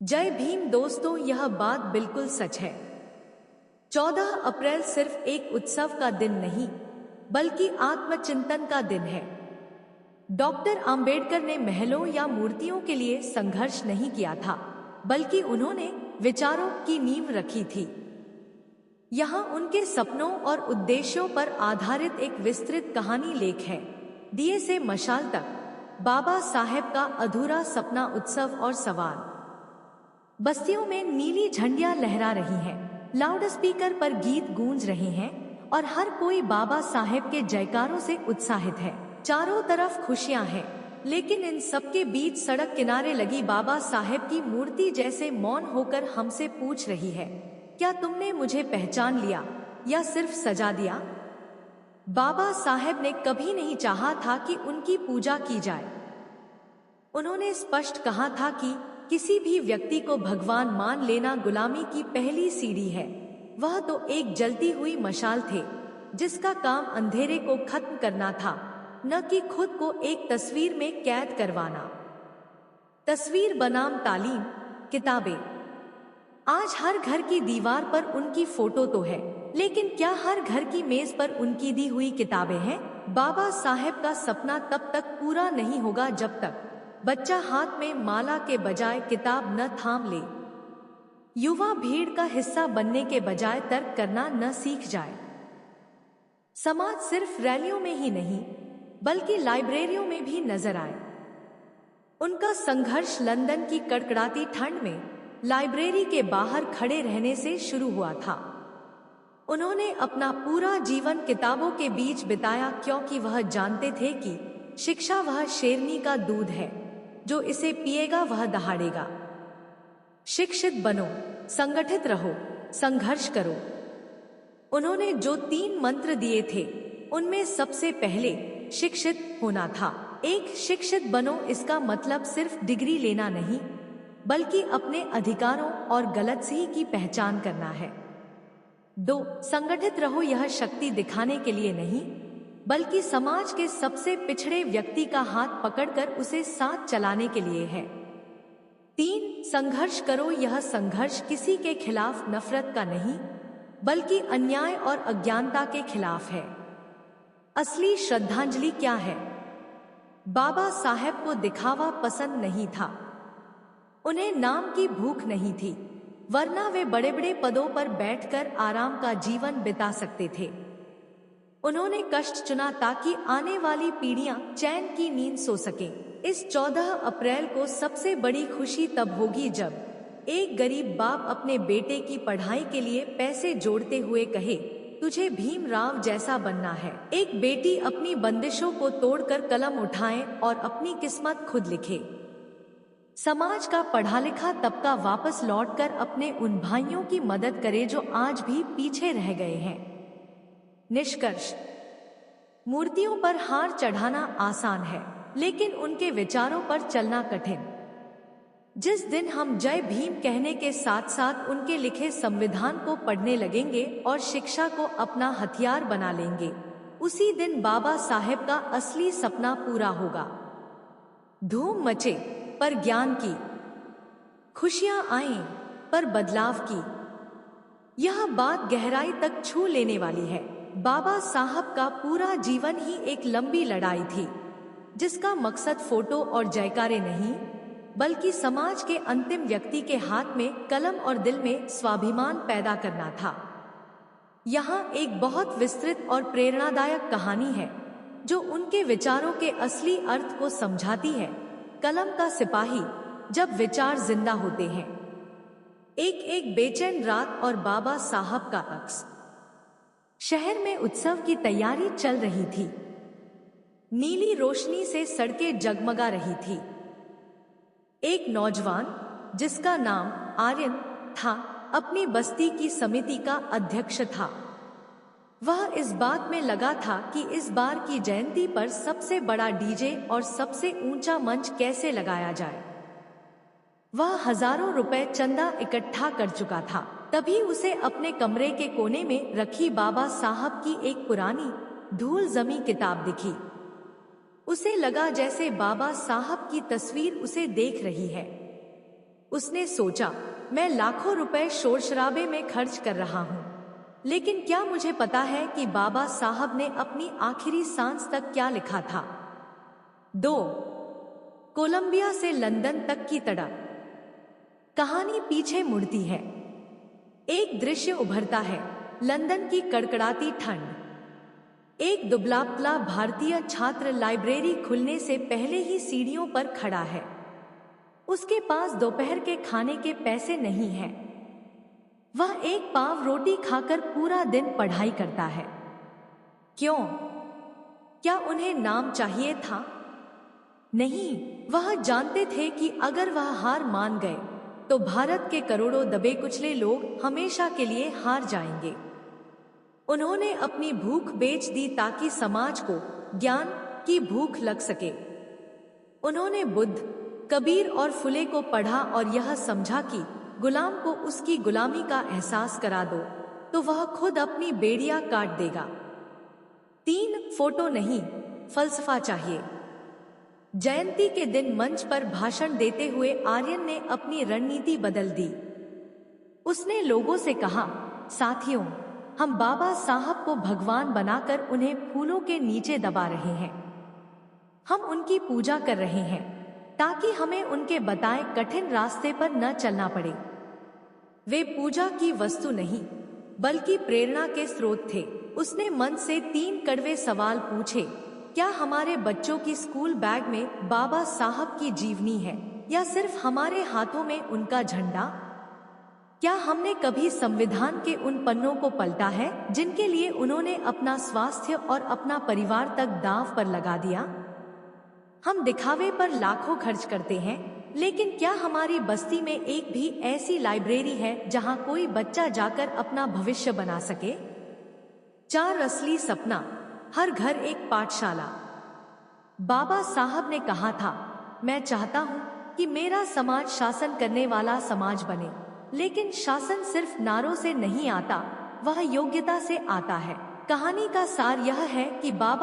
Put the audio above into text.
जय भीम दोस्तों, यह बात बिल्कुल सच है। 14 अप्रैल सिर्फ एक उत्सव का दिन नहीं, बल्कि आत्मचिंतन का दिन है। डॉक्टर अंबेडकर ने महलों या मूर्तियों के लिए संघर्ष नहीं किया था, बल्कि उन्होंने विचारों की नींव रखी थी। यहाँ उनके सपनों और उद्देश्यों पर आधारित एक विस्तृत कहानी लेख है। दिए से मशाल तक, बाबा साहेब का अधूरा सपना उत्सव और सवाल। बस्तियों में नीली झंडियां लहरा रही हैं, लाउडस्पीकर पर गीत गूंज रहे हैं और हर कोई बाबा साहेब के जयकारों से उत्साहित है। चारों तरफ खुशियां हैं, लेकिन इन सबके बीच सड़क किनारे लगी बाबा साहेब की मूर्ति जैसे मौन होकर हमसे पूछ रही है, क्या तुमने मुझे पहचान लिया या सिर्फ सजा दिया? बाबा साहेब ने कभी नहीं चाहा था कि उनकी पूजा की जाए। उन्होंने स्पष्ट कहा था कि किसी भी व्यक्ति को भगवान मान लेना गुलामी की पहली सीढ़ी है। वह तो एक जलती हुई मशाल थे, जिसका काम अंधेरे को खत्म करना था, न कि खुद को एक तस्वीर में कैद करवाना। तस्वीर बनाम तालीम, किताबें। आज हर घर की दीवार पर उनकी फोटो तो है, लेकिन क्या हर घर की मेज पर उनकी दी हुई किताबें हैं? बाबा साहेब का सपना तब तक पूरा नहीं होगा जब तक बच्चा हाथ में माला के बजाय किताब न थाम ले, युवा भीड़ का हिस्सा बनने के बजाय तर्क करना न सीख जाए। समाज सिर्फ रैलियों में ही नहीं, बल्कि लाइब्रेरियों में भी नजर आए। उनका संघर्ष लंदन की कड़कड़ाती ठंड में लाइब्रेरी के बाहर खड़े रहने से शुरू हुआ था। उन्होंने अपना पूरा जीवन किताबों के बीच बिताया, क्योंकि वह जानते थे कि शिक्षा वह शेरनी का दूध है, जो इसे पिएगा वह दहाड़ेगा। शिक्षित बनो, संगठित रहो, संघर्ष करो। उन्होंने जो 3 मंत्र दिए थे, उनमें सबसे पहले शिक्षित होना था। एक, शिक्षित बनो, इसका मतलब सिर्फ डिग्री लेना नहीं, बल्कि अपने अधिकारों और गलती की पहचान करना है। 2, संगठित रहो, यह शक्ति दिखाने के लिए नहीं, बल्कि समाज के सबसे पिछड़े व्यक्ति का हाथ पकड़कर उसे साथ चलाने के लिए है। 3, संघर्ष करो, यह संघर्ष किसी के खिलाफ नफरत का नहीं, बल्कि अन्याय और अज्ञानता के खिलाफ है। असली श्रद्धांजलि क्या है? बाबा साहेब को दिखावा पसंद नहीं था। उन्हें नाम की भूख नहीं थी, वरना वे बड़े बड़े पदों पर बैठकर आराम का जीवन बिता सकते थे। उन्होंने कष्ट चुना ताकि आने वाली पीढ़ियां चैन की नींद सो सकें। इस 14 अप्रैल को सबसे बड़ी खुशी तब होगी जब एक गरीब बाप अपने बेटे की पढ़ाई के लिए पैसे जोड़ते हुए कहे, तुझे भीमराव जैसा बनना है। एक बेटी अपनी बंदिशों को तोड़कर कलम उठाए और अपनी किस्मत खुद लिखे। समाज का पढ़ा लिखा तबका वापस लौटकर अपने उन भाइयों की मदद करे जो आज भी पीछे रह गए हैं। निष्कर्ष, मूर्तियों पर हार चढ़ाना आसान है, लेकिन उनके विचारों पर चलना कठिन। जिस दिन हम जय भीम कहने के साथ साथ उनके लिखे संविधान को पढ़ने लगेंगे और शिक्षा को अपना हथियार बना लेंगे, उसी दिन बाबा साहेब का असली सपना पूरा होगा। धूम मचे पर ज्ञान की, खुशियां आएं पर बदलाव की। यह बात गहराई तक छू लेने वाली है। बाबा साहब का पूरा जीवन ही एक लंबी लड़ाई थी, जिसका मकसद फोटो और जयकारे नहीं, बल्कि समाज के अंतिम व्यक्ति के हाथ में कलम और दिल में स्वाभिमान पैदा करना था। यहाँ एक बहुत विस्तृत और प्रेरणादायक कहानी है, जो उनके विचारों के असली अर्थ को समझाती है। कलम का सिपाही, जब विचार जिंदा होते हैं। एक एक बेचैन रात और बाबा साहब का अक्स। शहर में उत्सव की तैयारी चल रही थी। नीली रोशनी से सड़कें जगमगा रही थी। एक नौजवान, जिसका नाम आर्यन था, अपनी बस्ती की समिति का अध्यक्ष था। वह इस बात में लगा था कि इस बार की जयंती पर सबसे बड़ा डीजे और सबसे ऊंचा मंच कैसे लगाया जाए। वह हजारों रुपए चंदा इकट्ठा कर चुका था। तभी उसे अपने कमरे के कोने में रखी बाबा साहब की एक पुरानी धूल जमी किताब दिखी। उसे लगा जैसे बाबा साहब की तस्वीर उसे देख रही है। उसने सोचा, मैं लाखों रुपए शोर शराबे में खर्च कर रहा हूँ, लेकिन क्या मुझे पता है कि बाबा साहब ने अपनी आखिरी सांस तक क्या लिखा था। 2. कोलंबिया से लंदन तक की तड़प। कहानी पीछे मुड़ती है। एक दृश्य उभरता है, लंदन की कड़कड़ाती ठंड। एक दुबला पतला भारतीय छात्र लाइब्रेरी खुलने से पहले ही सीढ़ियों पर खड़ा है। उसके पास दोपहर के खाने के पैसे नहीं हैं। वह एक पाव रोटी खाकर पूरा दिन पढ़ाई करता है। क्यों? क्या उन्हें नाम चाहिए था? नहीं, वह जानते थे कि अगर वह हार मान गए तो भारत के करोड़ों दबे कुचले लोग हमेशा के लिए हार जाएंगे। उन्होंने अपनी भूख बेच दी ताकि समाज को ज्ञान की भूख लग सके। उन्होंने बुद्ध, कबीर और फुले को पढ़ा और यह समझा कि गुलाम को उसकी गुलामी का एहसास करा दो तो वह खुद अपनी बेड़ियां काट देगा। 3. फोटो नहीं, फलसफा चाहिए। जयंती के दिन मंच पर भाषण देते हुए आर्यन ने अपनी रणनीति बदल दी। उसने लोगों से कहा, साथियों, हम बाबा साहब को भगवान बनाकर उन्हें फूलों के नीचे दबा रहे हैं। हम उनकी पूजा कर रहे हैं ताकि हमें उनके बताए कठिन रास्ते पर न चलना पड़े। वे पूजा की वस्तु नहीं बल्कि प्रेरणा के स्रोत थे। उसने मन से 3 कड़वे सवाल पूछे। क्या हमारे बच्चों की स्कूल बैग में बाबा साहब की जीवनी है या सिर्फ हमारे हाथों में उनका झंडा? क्या हमने कभी संविधान के उन पन्नों को पलटा है जिनके लिए उन्होंने अपना स्वास्थ्य और अपना परिवार तक दांव पर लगा दिया? हम दिखावे पर लाखों खर्च करते हैं, लेकिन क्या हमारी बस्ती में एक भी ऐसी लाइब्रेरी है जहां कोई बच्चा जाकर अपना भविष्य बना सके? 4. असली सपना, हर घर एक पाठशाला। बाबा साहब ने कहा था, मैं चाहता हूं कि मेरा समाज शासन करने वाला समाज बने, लेकिन शासन सिर्फ नारों से नहीं आता, वह योग्यता से आता है। कहानी का सार यह है कि बाबा